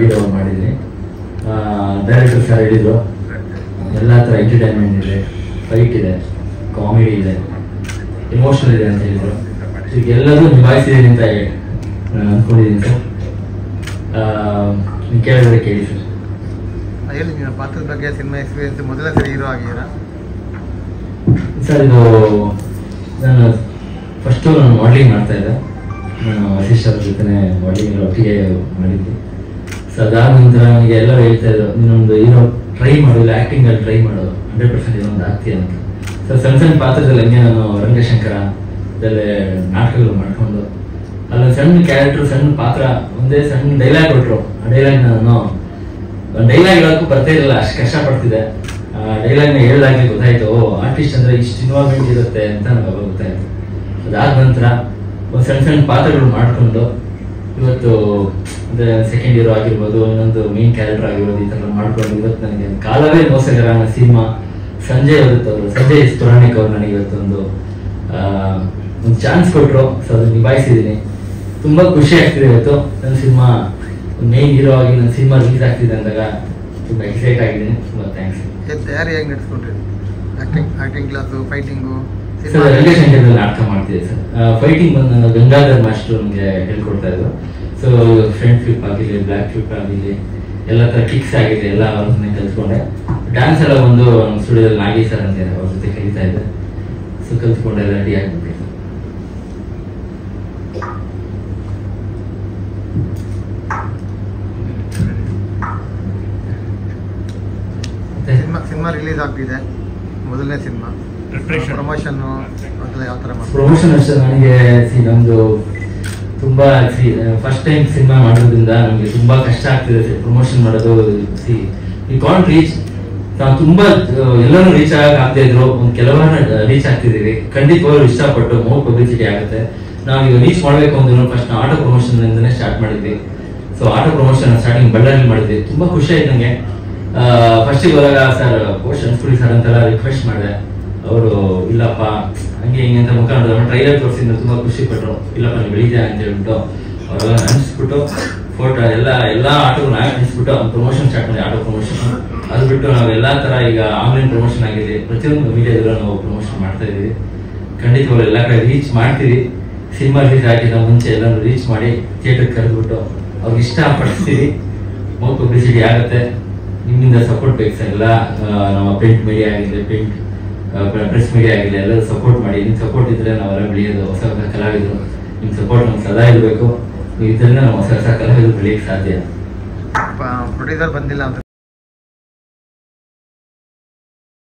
Video ಮಾಡಿದ್ದೀನಿ. Director sir ಹೇಳಿದ್ರು ಎಲ್ಲ ಥರ ಎಂಟರ್ಟೈನ್ಮೆಂಟ್ ಇದೆ, ಫೈಟ್ ಇದೆ, ಕಾಮಿಡಿ ಇದೆ, ಎಮೋಷನಲ್ ಇದೆ ಅಂತ ಹೇಳಿದ್ರು. ಈಗ ಎಲ್ಲದೂ ನಿಭಾಯಿಸಿದ್ದೀನಿ ಅಂತ ನಾನು ಅಂದ್ಕೊಂಡಿದ್ದೀನಿ ಸರ್. ನೀವು ಕೇಳಿದ್ರೆ ಕೇಳಿ ಸರ್. ಹೇಳಿ ನಿಮ್ಮ ಪಾತ್ರದ ಬಗ್ಗೆ, ಸಿನಿಮಾ ಎಕ್ಸ್ಪೀರಿಯನ್ಸ್, ಮೊದಲ ಸರಿ ಹೀರೋ ಆಗಿದ್ದೀರಾ ಸರ್? ಇದು ನಾನು ಫಸ್ಟು ನಾನು ಮಾಡಲಿಂಗ್ ಮಾಡ್ತಾಯಿದ್ದೆ. ನಾನು ವಸಿಷ್ಠರ ಜೊತೆ ಮಾಡಲಿಂಗ್ ಒಟ್ಟಿಗೆ ಮಾಡಿದ್ದೆ. ಸೊ ಅದಾದ ನಂತರ ನನಗೆ ಎಲ್ಲರೂ ಹೇಳ್ತಾಯಿದ್ರು, ನೀನೊಂದು ಹೀರೋ ಟ್ರೈ ಮಾಡು, ಇಲ್ಲ ಆ್ಯಕ್ಟಿಂಗಲ್ಲಿ ಟ್ರೈ ಮಾಡು, 100% ಇನ್ನೊಂದು ಆಗ್ತೀಯ ಅಂತ. ಸೊ ಸಣ್ಣ ಸಣ್ಣ ಪಾತ್ರದಲ್ಲಿ ಹಂಗೆ ನಾನು ರಂಗಶಂಕರ ಅದಲ್ಲೇ ನಾಟಕಗಳು ಮಾಡಿಕೊಂಡು ಅಲ್ಲೊಂದು ಸಣ್ಣ ಕ್ಯಾರೆಕ್ಟರ್, ಸಣ್ಣ ಪಾತ್ರ, ಒಂದೇ ಸಣ್ಣ ಡೈಲಾಗ್ ಕೊಟ್ಟರು. ಆ ಡೈಲಾಗ್ ನಾನು ಒಂದು ಡೈಲಾಗ್ ಹೇಳೋಕ್ಕೂ ಬರ್ತಾ ಇರಲಿಲ್ಲ, ಅಷ್ಟು ಕಷ್ಟಪಡ್ತಿದ್ದೆ. ಡೈಲಾಗ್ನ ಹೇಳಿದಾಗಲೇ ಗೊತ್ತಾಯಿತು, ಓ ಆರ್ಟಿಸ್ಟ್ ಅಂದರೆ ಇಷ್ಟು ಇನ್ವಾಲ್ವ್ಮೆಂಟ್ ಇರುತ್ತೆ ಅಂತ ನನಗೆ ಅವಾಗ ಗೊತ್ತಾಯಿತು. ಅದಾದ ನಂತರ ಒಂದು ಸಣ್ಣ ಸಣ್ಣ ಪಾತ್ರಗಳು ಮಾಡಿಕೊಂಡು ಇವತ್ತು ಅಂದರೆ ಸೆಕೆಂಡ್ ಹೀರೋ ಆಗಿರ್ಬೋದು, ಇನ್ನೊಂದು ಮೇನ್ ಕ್ಯಾರೆಕ್ಟರ್ ಆಗಿರ್ಬೋದು, ಈ ಥರ ಮಾಡ್ಕೊಂಡು ಇವತ್ತು ನನಗೆ ಕಾಲವೇ ಮೋಸಗರ ಸಿನಿಮಾ ಸಂಜಯ್ ಅವರು ಸಂಜಯ್ ಪುರಾಣಿಕ್ ಅವರು ನನಗೆ ಇವತ್ತೊಂದು ಚಾನ್ಸ್ ಕೊಟ್ಟರು. ಸೊ ಅದನ್ನು ನಿಭಾಯಿಸಿದ್ದೀನಿ. ತುಂಬ ಖುಷಿ ಆಗ್ತಿದೆ. ಇವತ್ತು ನನ್ನ ಸಿನಿಮಾ ಮೇನ್ ಹೀರೋ ಆಗಿ ನನ್ನ ಸಿನಿಮಾ ರಿಲೀಸ್ ಆಗ್ತಿದೆ ಅಂದಾಗ ತುಂಬ ಎಕ್ಸೈಟ್ ಆಗಿದ್ದೀನಿ. ತುಂಬ ಥ್ಯಾಂಕ್ಸ್. ತಯಾರಿ ಹೇಗೆ ನಡೆಸ್ಕೊಂಡ್ರಿ? Acting class, fighting? ಸರ್ ರಂಗಶಂಕರದಲ್ಲಿ ನಾಟಕ ಮಾಡ್ತಿದ್ದೆ ಸರ್. ಫೈಟಿಂಗ್ ಬಂದು ನಾನು ಗಂಗಾಧರ್ ಮಾಸ್ಟರ್ ನಮಗೆ ಹೇಳ್ಕೊಡ್ತಾ ಇದ್ರು. ಸೊ ಫ್ರಂಟ್ ಫ್ಲಿಪ್ ಆಗಿರಲಿ, ಬ್ಲ್ಯಾಕ್ ಫ್ಲಿಪ್ ಆಗಿರಲಿ, ಎಲ್ಲ ಥರ ಕಿಕ್ಸ್ ಆಗಿದೆ, ಎಲ್ಲ ಅವ್ರನ್ನೇ ಕಲ್ತ್ಕೊಂಡೆ. ಡ್ಯಾನ್ಸ್ ಎಲ್ಲ ಒಂದು ನಮ್ಮ ಸ್ಟುಡಿಯೋದಲ್ಲಿ ನಾಗಿ ಸರ್ ಅಂತ ಅವ್ರ ಜೊತೆ ಕಲಿತಾ ಇದ್ದೆ. ಸೊ ಕಲ್ತ್ಕೊಂಡೆ, ಎಲ್ಲ ರೆಡಿ ಆಗಿಬಿಟ್ಟೆ. ಸಿನಿಮಾ ರಿಲೀಸ್ ಆಗ್ತಿದೆ, ಮೊದಲನೇ ಸಿನಿಮಾ ಪ್ರಮೋಷನ್ ಯಾವ ಥರ? ಪ್ರಮೋಷನ್ ಅಷ್ಟೇ ನನಗೆ ನಮ್ಮದು ತುಂಬ ಫಸ್ಟ್ ಟೈಮ್ ಸಿನಿಮಾ ಮಾಡೋದ್ರಿಂದ ನಮಗೆ ತುಂಬ ಕಷ್ಟ ಆಗ್ತಿದೆ ಪ್ರಮೋಷನ್ ಮಾಡೋದು. ಈ ಕಾಂಟ್ ರೀಚ್, ನಾವು ತುಂಬ ಎಲ್ಲರೂ ರೀಚ್ ಆಗಕ್ಕೆ ಇದ್ರು, ಒಂದು ಕೆಲವರನ್ನ ರೀಚ್ ಆಗ್ತಿದ್ದೀವಿ. ಖಂಡಿತವಾಗ್ಲೂ ಇಷ್ಟಪಟ್ಟು ಮೋರ್ ಪಬ್ಲಿಸಿಟಿ ಆಗುತ್ತೆ. ನಾವು ಈಗ ರೀಚ್ ಮಾಡಬೇಕು ಅಂದ್ರೆ ಫಸ್ಟ್ ನಾವು ಆಟೋ ಪ್ರಮೋಷನ್ನಿಂದನೇ ಸ್ಟಾರ್ಟ್ ಮಾಡಿದ್ವಿ. So auto promotion starting Ballari ಮಾಡಿದ್ವಿ. ತುಂಬ ಖುಷಿ ಆಯ್ತು ನನಗೆ. ಫಸ್ಟಿಗೆ ಹೋದಾಗ ಸರ್ ಪೋಸ್ಟ್ ಅನ್ಸ್ಕೊಳ್ಳಿ ಸರ್ ಅಂತೆಲ್ಲ ರಿಕ್ವೆಸ್ಟ್ ಮಾಡಿದೆ. ಅವರು ಇಲ್ಲಪ್ಪ ಹಂಗೆ ಹಿಂಗೆ ಅಂತ ಮುಖ ನೋಡಿದ್ರೆ ಟ್ರೈಲರ್ ತೋರಿಸಿದ್ರೆ ತುಂಬ ಖುಷಿ ಪಟ್ಟರು. ಇಲ್ಲಪ್ಪ ನೀವು ಬೆಳೀತೀಯ ಅಂತ ಹೇಳ್ಬಿಟ್ಟು ಅವರೆಲ್ಲ ಅನಿಸ್ಬಿಟ್ಟು ಫೋಟೋ ಎಲ್ಲ ಆಟೋ ನಾವೇ ಅನಿಸ್ಬಿಟ್ಟು ಪ್ರಮೋಷನ್ ಸ್ಟಾರ್ಟ್ ಮಾಡಿ. ಆಟೋ ಪ್ರಮೋಷನ್ ಅದು ಬಿಟ್ಟು ನಾವು ಎಲ್ಲ ಥರ ಈಗ ಆನ್ಲೈನ್ ಪ್ರಮೋಷನ್ ಆಗಿದೆ, ಪ್ರತಿಯೊಂದು ಮೀಡಿಯಾದಲ್ಲೂ ನಾವು ಪ್ರಮೋಷನ್ ಮಾಡ್ತಾ ಇದ್ದೀವಿ. ಖಂಡಿತವಾಗ್ಲೂ ಎಲ್ಲ ಕಡೆ ರೀಚ್ ಮಾಡ್ತೀವಿ. ಸಿನಿಮಾ ರಿಲೀಸ್ ಆಗಿದ್ದ ಮುಂಚೆ ಎಲ್ಲರೂ ರೀಚ್ ಮಾಡಿ ಥಿಯೇಟರ್ಗೆ ಕರೆದ್ಬಿಟ್ಟು ಅವ್ರಿಗೆ ಇಷ್ಟಪಡಿಸ್ತೀವಿ. ಮೋರ್ ಪಬ್ಲಿಸಿಟಿ ಆಗುತ್ತೆ. ನಿಮ್ಮಿಂದ ಸಪೋರ್ಟ್ ಬೇಕು ಸರ್. ಎಲ್ಲ ನಮ್ಮ ಪ್ರಿಂಟ್ ಮೀಡಿಯಾ ಆಗಿದೆ, ಪ್ರೆಸ್ ಮೀಡಿಯಾ ಆಗಿದೆ, ಎಲ್ಲರೂ ಸಪೋರ್ಟ್ ಮಾಡಿ. ನಿಮ್ಮ ಸಪೋರ್ಟ್ ಇದ್ರೆ ನಾವೆಲ್ಲ ಬೆಳೆಯೋದು. ಹೊಸ ಹೊಸ ಕಲಾವಿದರು, ನಿಮ್ಮ ಸಪೋರ್ಟ್ ನಮ್ಗೆ ಸದಾ ಇರಬೇಕು. ನೀವು ಇದರಿಂದ ನಾವು ಹೊಸ ಹೊಸ ಕಲಾವಿದರು ಬೆಳೆಯೋಕ್ಕೆ ಸಾಧ್ಯ. ಪ್ರೊಡ್ಯೂಸರ್ ಬಂದಿಲ್ಲ ಅಂತ